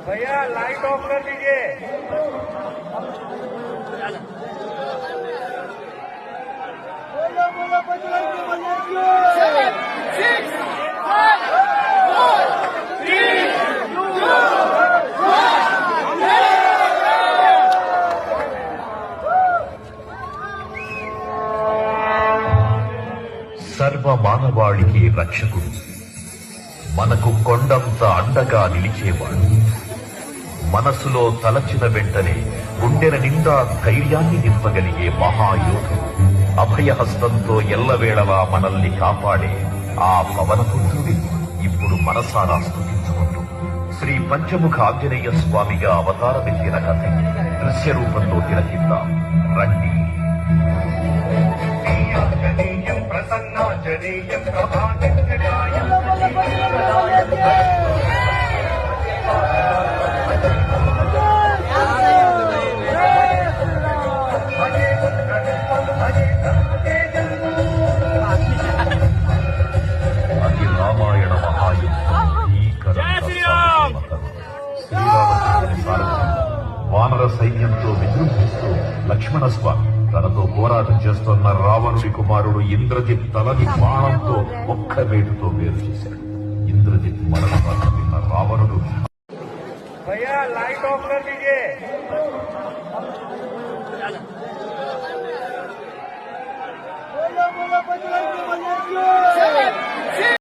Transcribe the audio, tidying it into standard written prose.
भैया light of कर दीजिए। సర్వ మానవాళికి రక్షకుడు, మనకు కొండంత అండగా నిలిచేవాడు, మనసులో తలచిన వెంటనే గుండెల నిండా ధైర్యాన్ని నింపగలిగే మహాయోధుడు, అభయహస్తంతో ఎల్లవేళలా మనల్ని కాపాడే ఆ పవనపుత్రుడి ఇప్పుడు మనసారా స్తుతించుకుంటూ శ్రీ పంచముఖ ఆంజనేయ స్వామిగా అవతారమెత్తిన కథ దృశ్య రూపంలో తిలకిద్దాం రండి. ప్రసన్నాంజనేయం ప్రభాకరాయం అది రామాయణ మహాయుద్ధం. వానర సైన్యంతో విజృంభిస్తూ లక్ష్మణస్వామి తనతో పోరాటం చేస్తున్న రావణుడి కుమారుడు ఇంద్రజిత్ తలని బాణంతో ఒక్క వేటుతో వేరు చేశాడు. ఇంద్రజిత్ మరణ వార్త విన్న రావణుడు भैया लाइट ऑफ कर दीजिए। बोलो बोलो बजरंग बली की